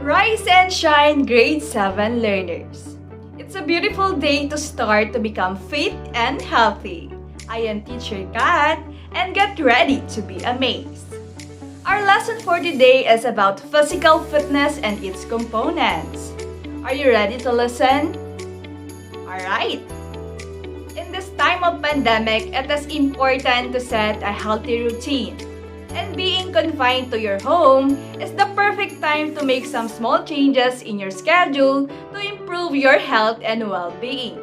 Rise and shine, grade 7 learners. It's a beautiful day to start to become fit and healthy. I am Teacher Kat and get ready to be amazed. Our lesson for today is about physical fitness and its components. Are you ready to listen? Alright. In this time of pandemic, it is important to set a healthy routine. And being confined to your home is the perfect time to make some small changes in your schedule to improve your health and well-being.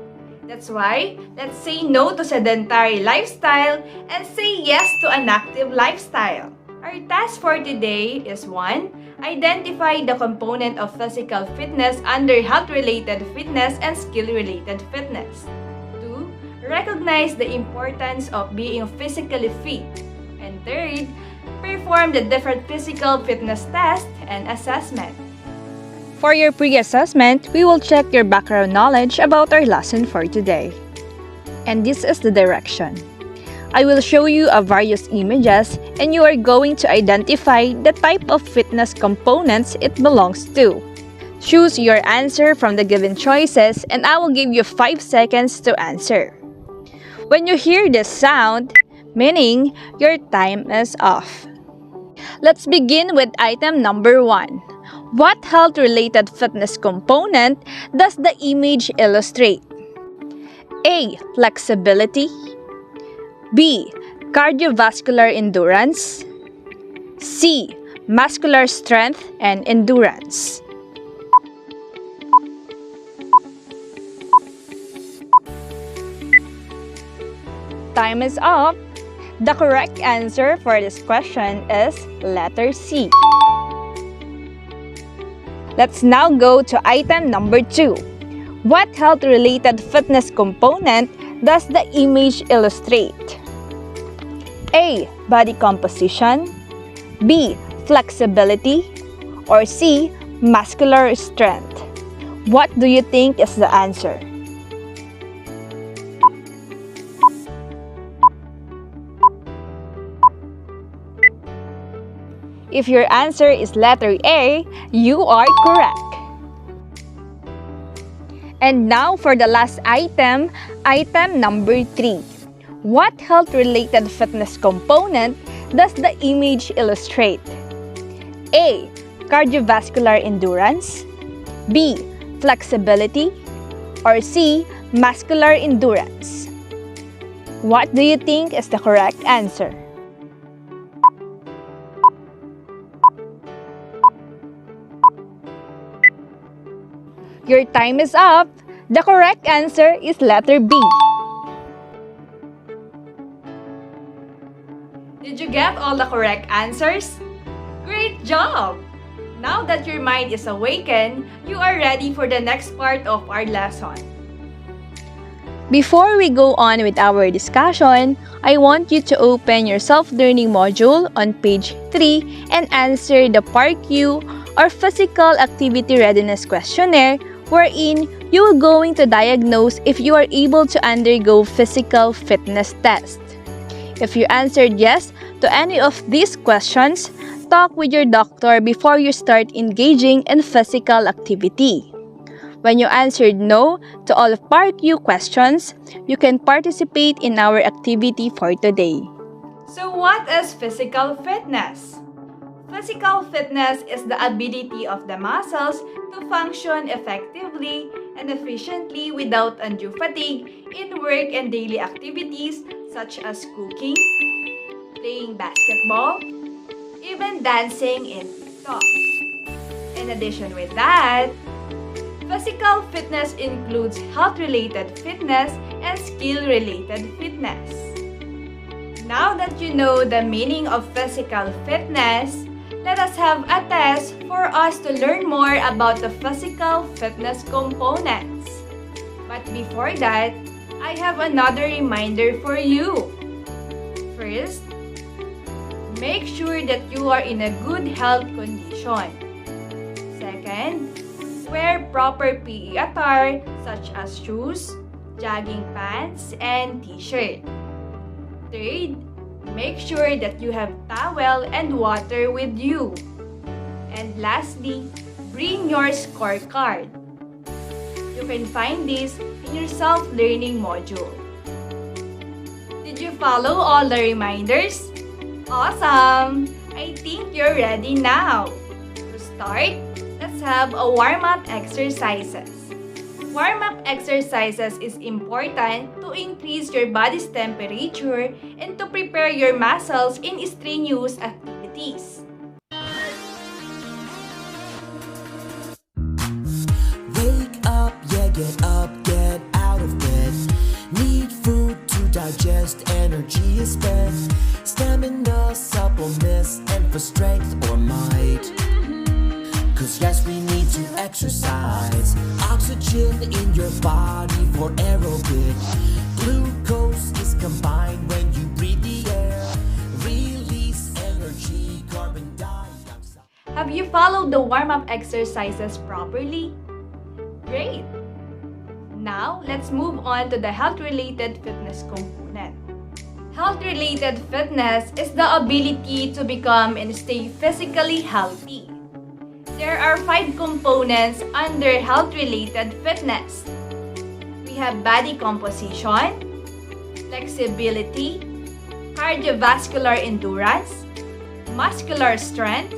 That's why, let's say no to sedentary lifestyle and say yes to an active lifestyle. Our task for today is 1. Identify the component of physical fitness under health-related fitness and skill-related fitness. 2. Recognize the importance of being physically fit. And 3. Perform the different physical fitness tests and assessment. For your pre-assessment, we will check your background knowledge about our lesson for today. And this is the direction. I will show you various images and you are going to identify the type of fitness components it belongs to. Choose your answer from the given choices and I will give you 5 seconds to answer. When you hear this sound, meaning your time is off. Let's begin with item number 1. What health-related fitness component does the image illustrate? A. Flexibility. B. Cardiovascular endurance. C. Muscular strength and endurance. Time is up. The correct answer for this question is letter C. Let's now go to item number 2. What health-related fitness component does the image illustrate? A. Body composition. B. Flexibility. Or C. Muscular strength. What do you think is the answer? If your answer is letter A, you are correct. And now for the last item, item number 3. What health-related fitness component does the image illustrate? A. Cardiovascular endurance. B. Flexibility. Or C. Muscular endurance. What do you think is the correct answer? Your time is up. The correct answer is letter B. Did you get all the correct answers? Great job! Now that your mind is awakened, you are ready for the next part of our lesson. Before we go on with our discussion, I want you to open your self-learning module on page 3 and answer the PARQ or Physical Activity Readiness Questionnaire, wherein you are going to diagnose if you are able to undergo physical fitness test. If you answered yes to any of these questions, talk with your doctor before you start engaging in physical activity. When you answered no to all of PARQ questions, you can participate in our activity for today. So what is physical fitness? Physical fitness is the ability of the muscles to function effectively and efficiently without undue fatigue in work and daily activities such as cooking, playing basketball, even dancing in TikTok. In addition with that, physical fitness includes health-related fitness and skill-related fitness. Now that you know the meaning of physical fitness, let us have a test for us to learn more about the physical fitness components. But before that, I have another reminder for you. First, make sure that you are in a good health condition. Second, wear proper PE attire such as shoes, jogging pants, and t-shirt. Third, make sure that you have towel and water with you. And lastly, bring your scorecard. You can find this in your self-learning module. Did you follow all the reminders? Awesome! I think you're ready now. To start, let's have a warm-up exercises. Warm-up exercises is important to increase your body's temperature and to prepare your muscles in strenuous activities. Wake up, yeah, get up, get out of bed. Need food to digest, energy is spent. Stamina, supplements, and for strength or might. Cause yes, we need to exercise. Oxygen in your body for aerobic. Glucose is combined when you breathe the air. Release energy, carbon dioxide. Have you followed the warm-up exercises properly? Great! Now, let's move on to the health-related fitness component. Health-related fitness is the ability to become and stay physically healthy. There are 5 components under health-related fitness. We have body composition, flexibility, cardiovascular endurance, muscular strength,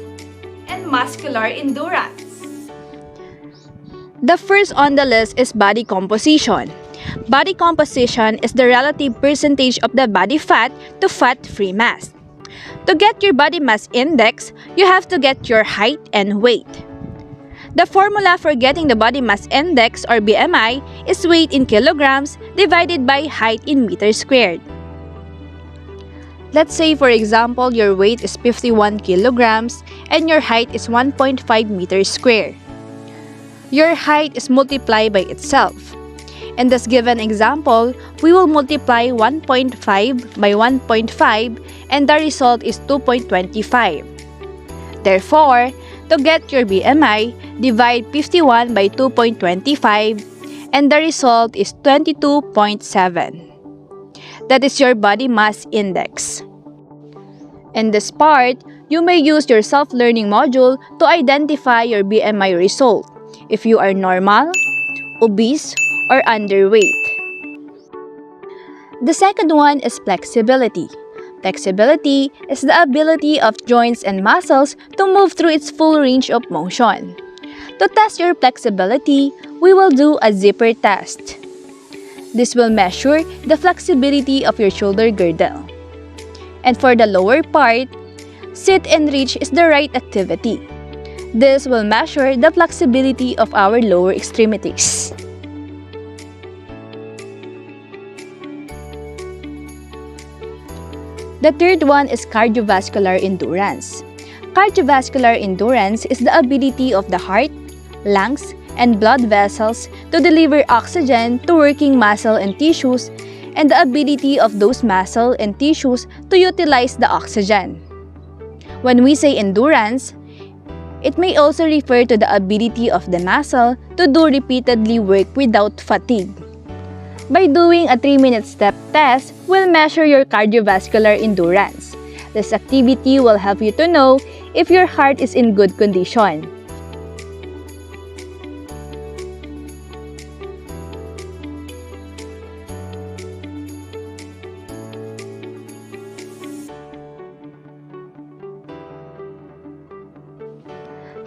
and muscular endurance. The first on the list is body composition. Body composition is the relative percentage of the body fat to fat-free mass. To get your body mass index, you have to get your height and weight. The formula for getting the body mass index or BMI is weight in kilograms divided by height in meters squared. Let's say for example your weight is 51 kilograms and your height is 1.5 meters squared. Your height is multiplied by itself. In this given example, we will multiply 1.5 by 1.5 and the result is 2.25. Therefore, to get your BMI, divide 51 by 2.25 and the result is 22.7. That is your body mass index. In this part, you may use your self-learning module to identify your BMI result if you are normal, obese, or underweight. The second one is flexibility. Flexibility is the ability of joints and muscles to move through its full range of motion. To test your flexibility, we will do a zipper test. This will measure the flexibility of your shoulder girdle. And for the lower part, sit and reach is the right activity. This will measure the flexibility of our lower extremities. The third one is cardiovascular endurance. Cardiovascular endurance is the ability of the heart, lungs, and blood vessels to deliver oxygen to working muscle and tissues, and the ability of those muscle and tissues to utilize the oxygen. When we say endurance, it may also refer to the ability of the muscle to do repeatedly work without fatigue. By doing a 3-minute step test, we'll measure your cardiovascular endurance. This activity will help you to know if your heart is in good condition.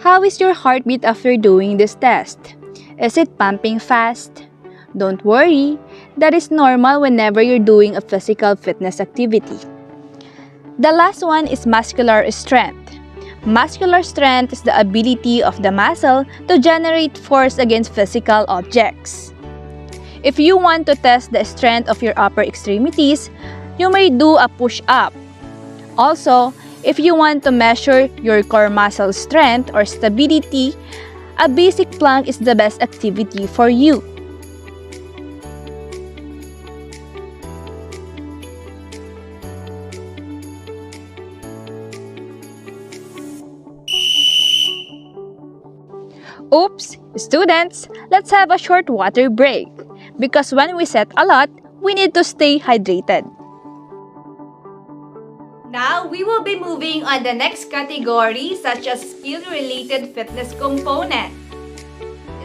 How is your heartbeat after doing this test? Is it pumping fast? Don't worry, that is normal whenever you're doing a physical fitness activity. The last one is muscular strength. Muscular strength is the ability of the muscle to generate force against physical objects. If you want to test the strength of your upper extremities, you may do a push-up. Also, if you want to measure your core muscle strength or stability, a basic plank is the best activity for you. Oops! Students, let's have a short water break. Because when we set a lot, we need to stay hydrated. Now we will be moving on the next category, such as skill-related fitness component.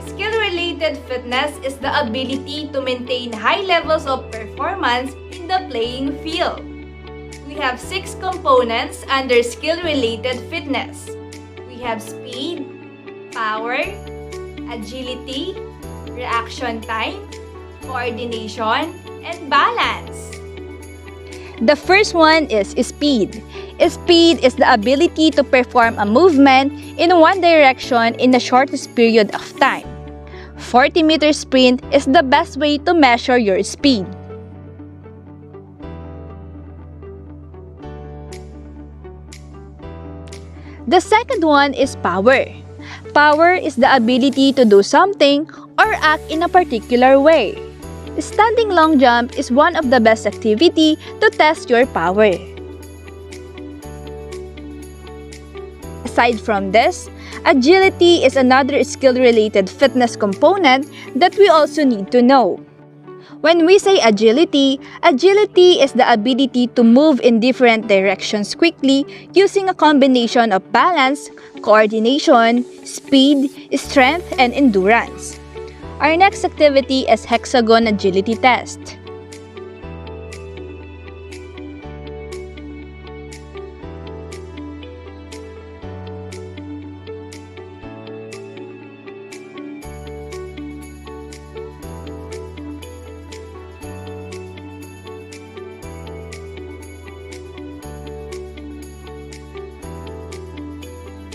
Skill-related fitness is the ability to maintain high levels of performance in the playing field. We have 6 components under skill-related fitness. We have speed, power, agility, reaction time, coordination, and balance. The first one is speed. Speed is the ability to perform a movement in one direction in the shortest period of time. 40-meter sprint is the best way to measure your speed. The second one is power. Power is the ability to do something or act in a particular way. Standing long jump is one of the best activity to test your power. Aside from this, agility is another skill-related fitness component that we also need to know. When we say agility, agility is the ability to move in different directions quickly using a combination of balance, coordination, speed, strength, and endurance. Our next activity is hexagon agility test.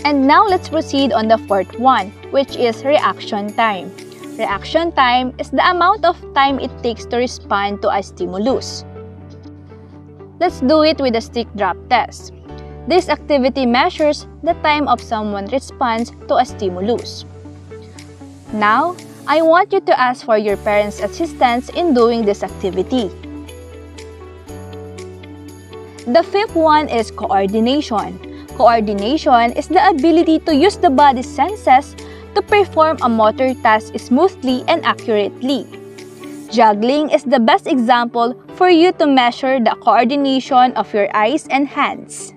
And now let's proceed on the fourth one, which is reaction time. Reaction time is the amount of time it takes to respond to a stimulus. Let's do it with a stick drop test. This activity measures the time of someone's response to a stimulus. Now, I want you to ask for your parents' assistance in doing this activity. The fifth one is coordination. Coordination is the ability to use the body's senses to perform a motor task smoothly and accurately. Juggling is the best example for you to measure the coordination of your eyes and hands.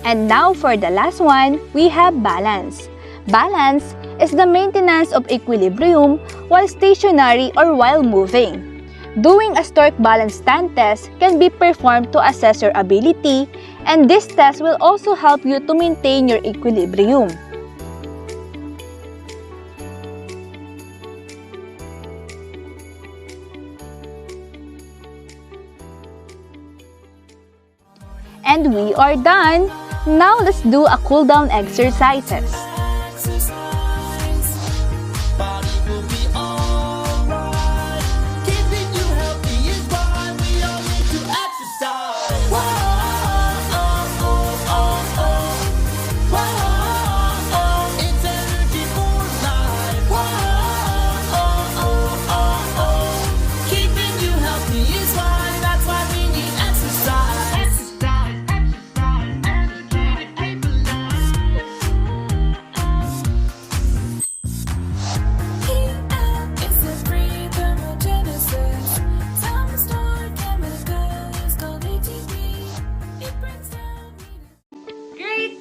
And now for the last one, we have balance. Balance is the maintenance of equilibrium while stationary or while moving. Doing a Stork balance stand test can be performed to assess your ability, and this test will also help you to maintain your equilibrium. And we are done! Now let's do a cool down exercises.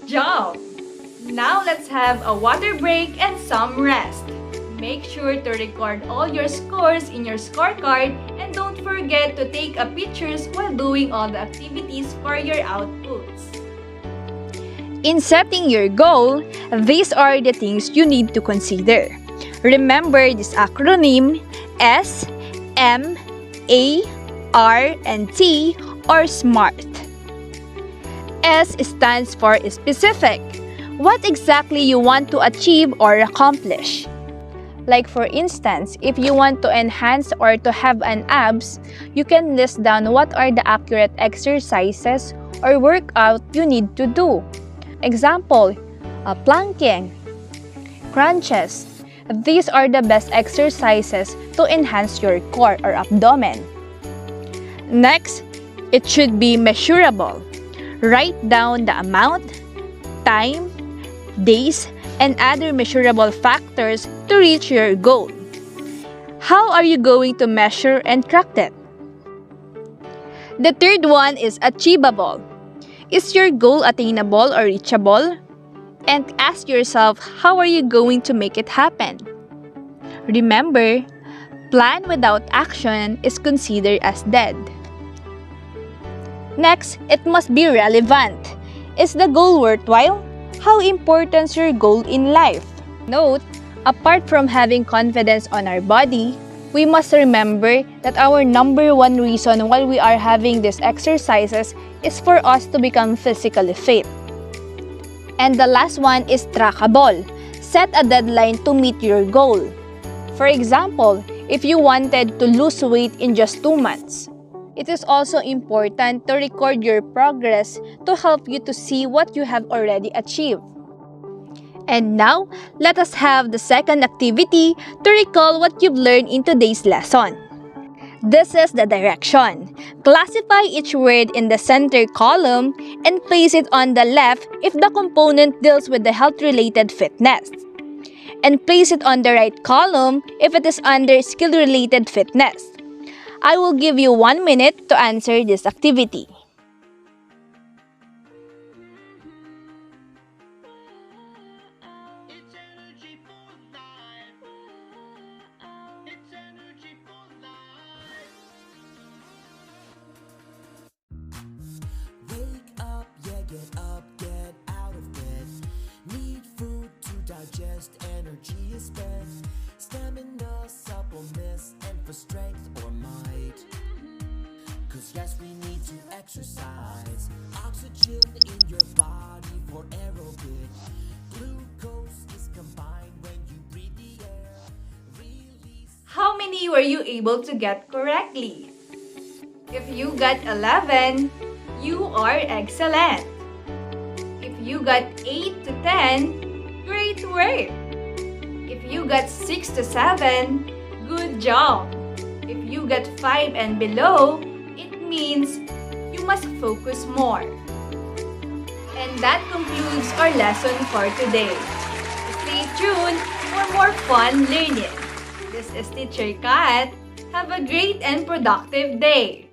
Job! Now let's have a water break and some rest. Make sure to record all your scores in your scorecard and don't forget to take a pictures while doing all the activities for your outputs. In setting your goal, these are the things you need to consider. Remember this acronym S, M, A, R, and T or SMART. S stands for specific. What exactly you want to achieve or accomplish. Like for instance, if you want to enhance or to have an abs, you can list down what are the accurate exercises or workout you need to do. Example, planking, crunches. These are the best exercises to enhance your core or abdomen. Next, it should be measurable. Write down the amount, time, days, and other measurable factors to reach your goal. How are you going to measure and track that? The third one is achievable. Is your goal attainable or reachable? And ask yourself, how are you going to make it happen? Remember, plan without action is considered as dead. Next, it must be relevant. Is the goal worthwhile? How important is your goal in life? Note, apart from having confidence on our body, we must remember that our number one reason why we are having these exercises is for us to become physically fit. And the last one is trackable. Set a deadline to meet your goal. For example, if you wanted to lose weight in just 2 months, it is also important to record your progress to help you to see what you have already achieved. And now, let us have the second activity to recall what you've learned in today's lesson. This is the direction. Classify each word in the center column and place it on the left if the component deals with the health-related fitness. And place it on the right column if it is under skill-related fitness. I will give you 1 minute to answer this activity. Wake up, yeah, get up, get out of bed. Need food to digest, energy is spent. Stamina, supplements, and for strength or might. Cause yes, we need to exercise. Oxygen in your body for aerobic. Glucose is combined when you breathe the air. Release. How many were you able to get correctly? If you got 11, you are excellent. If you got 8 to 10, great work. If you got 6 to 7, good job. If you got 5 and below, it means you must focus more. And that concludes our lesson for today. Stay tuned for more fun learning. This is Teacher Kat. Have a great and productive day.